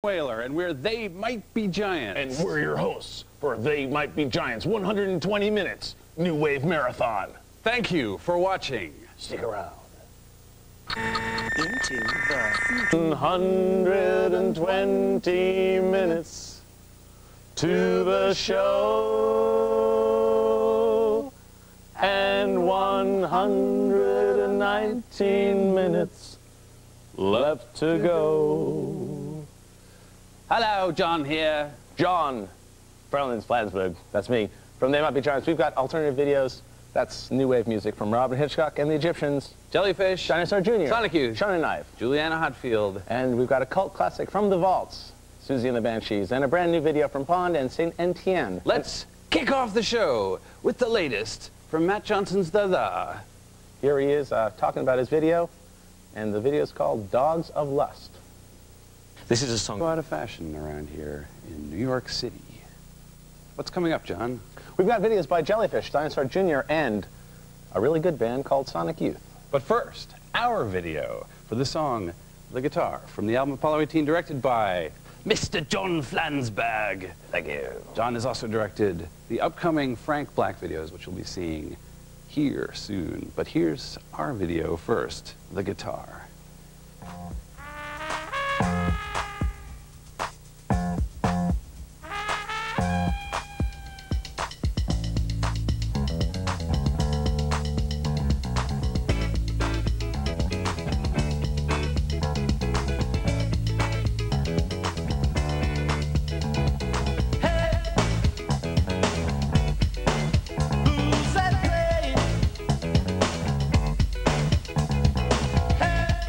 Whaler, and we're They Might Be Giants. And we're your hosts for They Might Be Giants 120 Minutes New Wave Marathon. Thank you for watching. Stick around. Into the 120 minutes to the show, and 119 minutes left to go. Hello, John here. John Flansburgh, that's me. From They Might Be Giants, we've got alternative videos. That's new wave music from Robin Hitchcock and the Egyptians. Jellyfish. Dinosaur Jr. Sonic Youth. Shining Knife. Juliana Hatfield. And we've got a cult classic from the Vaults, Susie and the Banshees, and a brand new video from Pond and Saint Etienne. Let's kick off the show with the latest from Matt Johnson's Dada. Here he is talking about his video, and the video is called Dogs of Lust. This is a song out of fashion around here in New York City. What's coming up, John? We've got videos by Jellyfish, Dinosaur Jr., and a really good band called Sonic Youth. But first, our video for the song The Guitar from the album Apollo 18, directed by Mr. John Flansburgh. Thank you. John has also directed the upcoming Frank Black videos, which we'll be seeing here soon. But here's our video first, The Guitar. Who's that playing? Hey.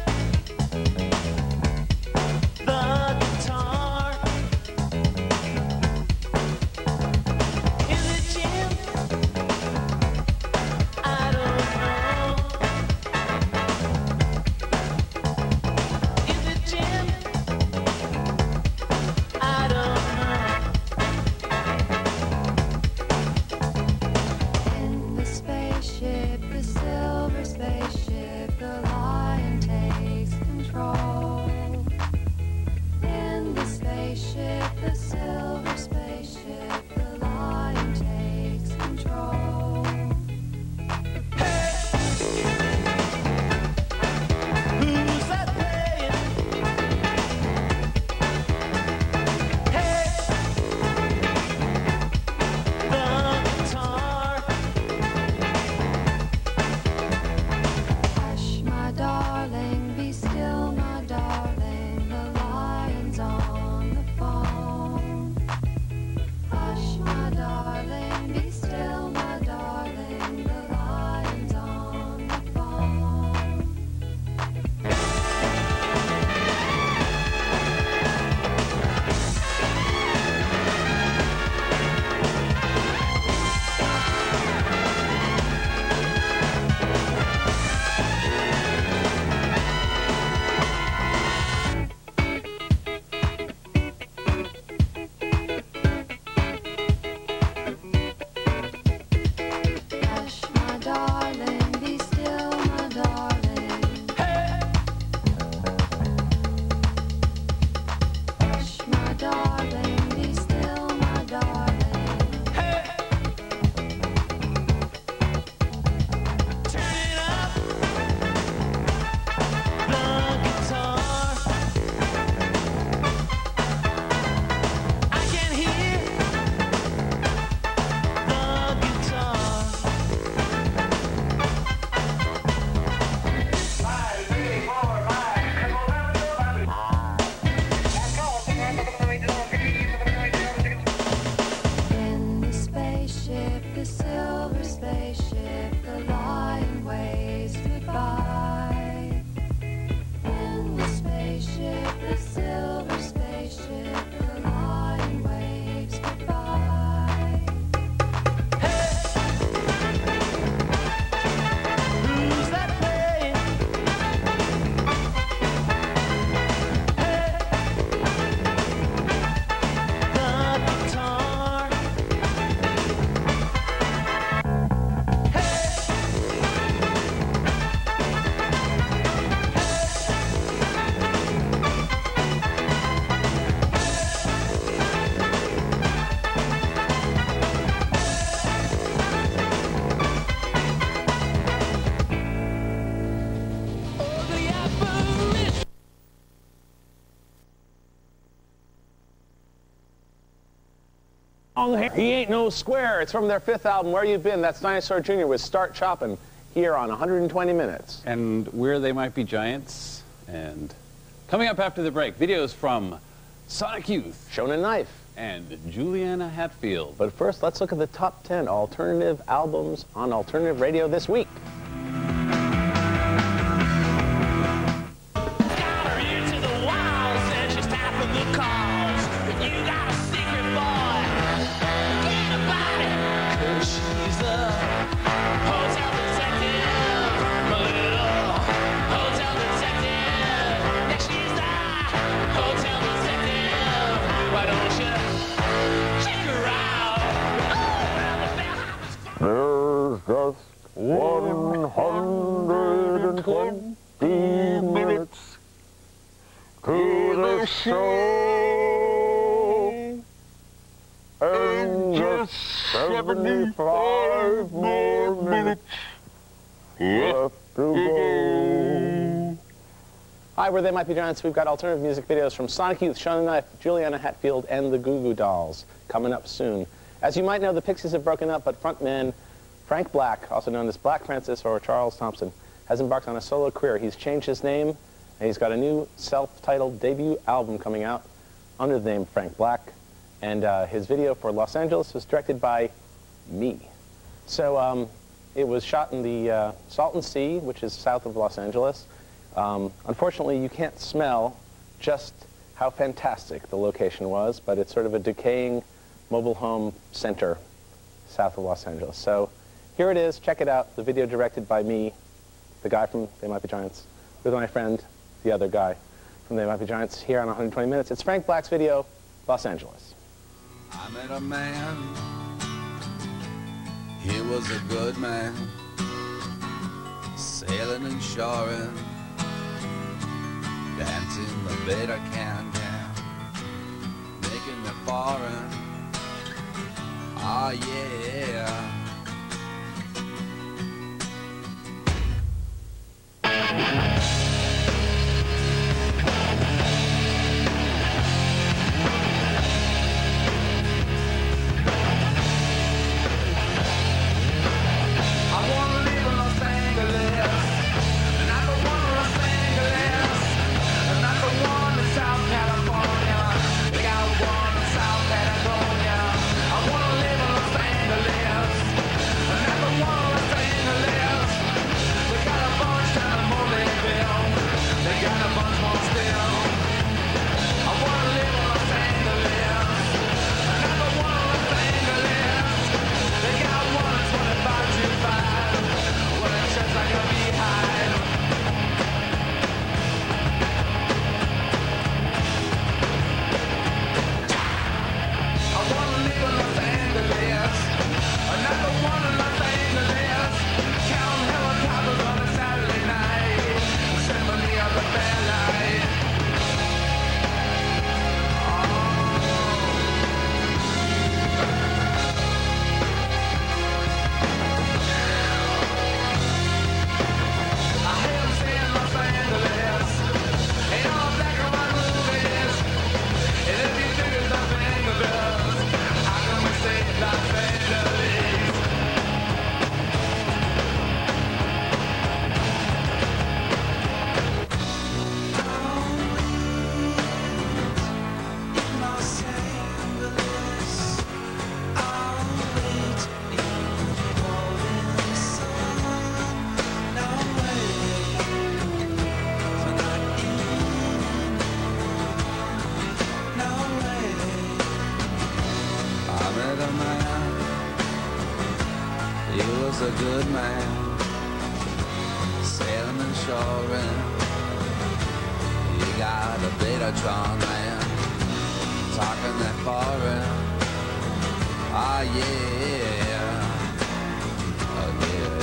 long hair. He ain't no square. It's from their 5th album, Where You Been. That's Dinosaur Jr. with Start Choppin' here on 120 Minutes. And Where They Might Be Giants. And coming up after the break, videos from Sonic Youth, Shonen Knife, and Juliana Hatfield. But first, let's look at the top 10 alternative albums on alternative radio this week. There's just 120 minutes to the show, and just 75 more minutes left to go. Hi, Where They Might Be Giants. We've got alternative music videos from Sonic Youth, Shonen Knife, Juliana Hatfield, and the Goo Goo Dolls coming up soon. As you might know, the Pixies have broken up, but frontman Frank Black, also known as Black Francis or Charles Thompson, has embarked on a solo career. He's changed his name, and he's got a new self-titled debut album coming out under the name Frank Black. And his video for Los Angeles was directed by me. So it was shot in the Salton Sea, which is south of Los Angeles. Unfortunately, you can't smell just how fantastic the location was, but it's sort of a decaying mobile home center south of Los Angeles. So here it is. Check it out. The video directed by me, the guy from They Might Be Giants, with my friend, the other guy from They Might Be Giants, here on 120 Minutes. It's Frank Black's video, Los Angeles. I met a man, he was a good man, sailing and shoring, dancing the better can, making me foreign. Oh yeah. A good man, sailing and shoring. You got a Betatron man, talking that foreign. Ah yeah, oh yeah.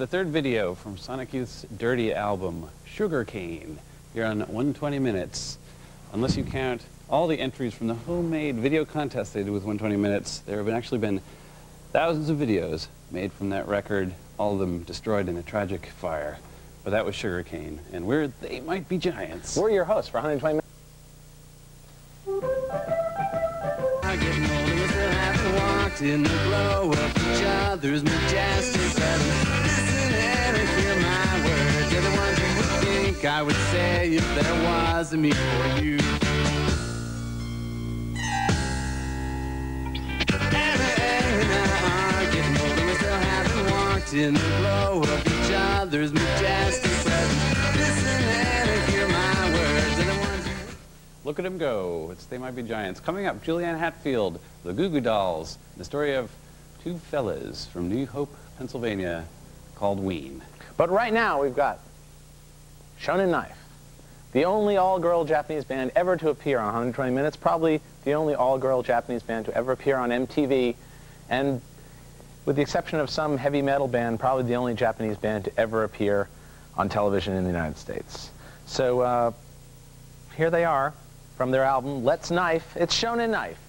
the third video from Sonic Youth's Dirty album, Sugarcane, here on 120 Minutes. Unless you count all the entries from the homemade video contest they did with 120 Minutes, there have actually been thousands of videos made from that record, all of them destroyed in a tragic fire. But that was Sugarcane, and we're They Might Be Giants. We're your hosts for 120 Minutes. Getting older, we still haven't walked in the glow of each other's majestic presence. Listen and hear my words. They're the ones you would think I would say if there was a me for you. Getting older, we still haven't walked in the glow of each other's majestic presence. Listen and hear my words. They're the ones you Look at him go. It's They Might Be Giants. Coming up, Julianne Hatfield, the Goo Goo Dolls, the story of two fellas from New Hope, Pennsylvania, called Ween. But right now we've got Shonen Knife, the only all-girl Japanese band ever to appear on 120 Minutes, probably the only all-girl Japanese band to ever appear on MTV, and with the exception of some heavy metal band, probably the only Japanese band to ever appear on television in the United States. So here they are from their album, Let's Knife. It's Shonen Knife.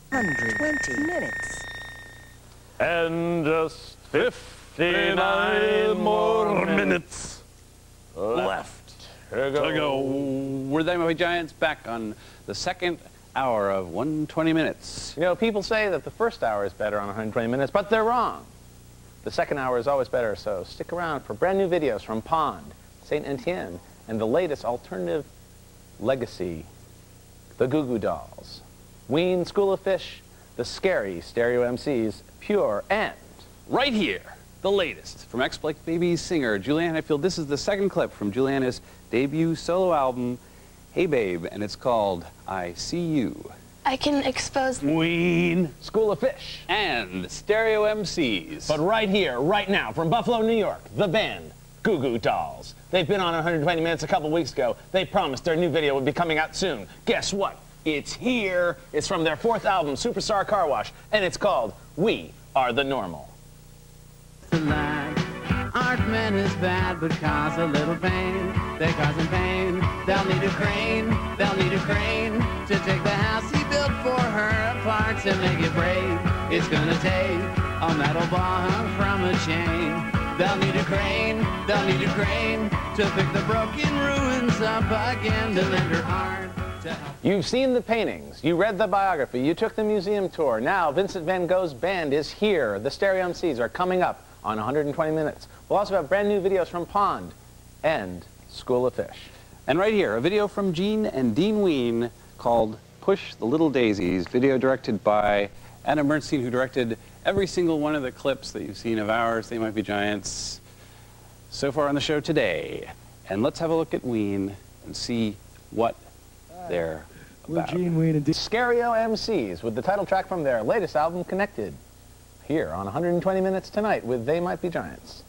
120 minutes. And just 59 more minutes left to go. We're They Might Be Giants, back on the second hour of 120 Minutes. You know, people say that the first hour is better on 120 Minutes, but they're wrong. The second hour is always better, so stick around for brand new videos from Pond, Saint Etienne, and the latest alternative legacy, the Goo Goo Dolls, Ween, School of Fish, the scary Stereo MCs, Pure, and Right here, the latest from X-Black Baby's singer, Julianne Hatfield. This is the second clip from Julianne's debut solo album, Hey Babe, and it's called I See You. I can expose Ween, School of Fish. And Stereo MCs. But right here, right now, from Buffalo, New York, the band, Goo Goo Dolls. They've been on 120 Minutes a couple weeks ago. They promised their new video would be coming out soon. Guess what? It's here. It's from their fourth album, Superstar Car Wash, and it's called We Are the Normal. to lie. Art men is bad, but cause a little pain. They're causing pain. They'll need a crane. They'll need a crane to take the house he built for her apart to make it break. It's gonna take a metal bar hung from a chain. They'll need a crane. They'll need a crane to pick the broken ruins up again to lend her heart to help. You've seen the paintings, you read the biography, you took the museum tour. Now Vincent van Gogh's band is here. The Stereo MCs are coming up on 120 Minutes. We'll also have brand new videos from Pond and School of Fish. And right here, a video from Gene and Dean Ween called Push the Little Daisies, video directed by Anna Bernstein, who directed every single one of the clips that you've seen of ours, They Might Be Giants, so far on the show today. And let's have a look at Ween and see what they're about. Stereo MCs with the title track from their latest album, Connected. Here on 120 Minutes tonight with They Might Be Giants.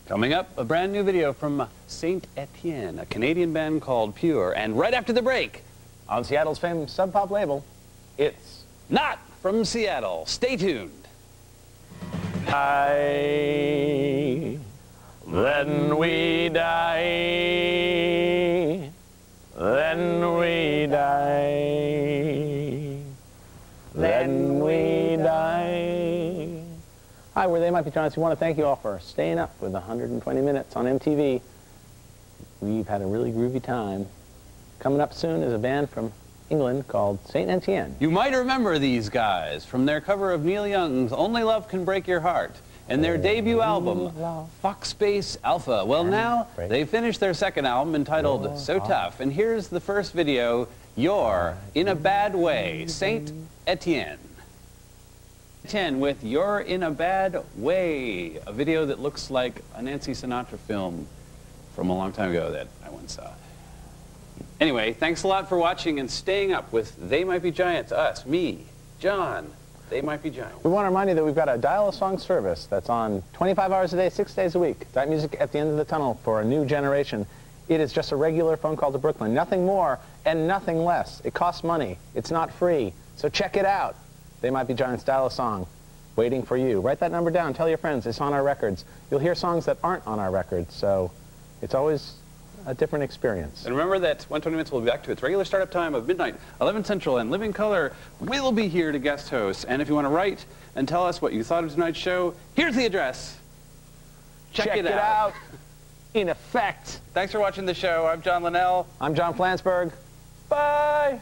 Coming up, a brand new video from Saint Etienne, a Canadian band called Pure. And right after the break, On Seattle's famous Sub Pop label, it's Not From Seattle. Stay tuned. Then we die. Then we die. Then we die. Hi, we're They Might Be Giants. We want to thank you all for staying up with 120 Minutes on MTV. We've had a really groovy time. Coming up soon is a band from England called Saint Etienne. You might remember these guys from their cover of Neil Young's Only Love Can Break Your Heart and their debut album, Fox Space Alpha. Well, now they finished their second album entitled So Tough, and here's the first video, You're in a Bad Way, Saint Etienne. Etienne with You're in a Bad Way, a video that looks like a Nancy Sinatra film from a long time ago that I once saw. Anyway, thanks a lot for watching and staying up with They Might Be Giants, us, me, John. They Might Be Giants. We want to remind you that we've got a dial-a-song service that's on 25 hours a day, 6 days a week. That music at the end of the tunnel for a new generation. It is just a regular phone call to Brooklyn. Nothing more and nothing less. It costs money. It's not free. So check it out. They Might Be Giants, dial-a-song. waiting for you. Write that number down. Tell your friends. It's on our records. You'll hear songs that aren't on our records, so it's always a different experience. And remember that 120 Minutes will be back to its regular startup time of midnight, 11 Central, and Living Color will be here to guest host. And if you want to write and tell us what you thought of tonight's show, here's the address. Check it out. In effect. Thanks for watching the show. I'm John Linnell. I'm John Flansburgh. Bye.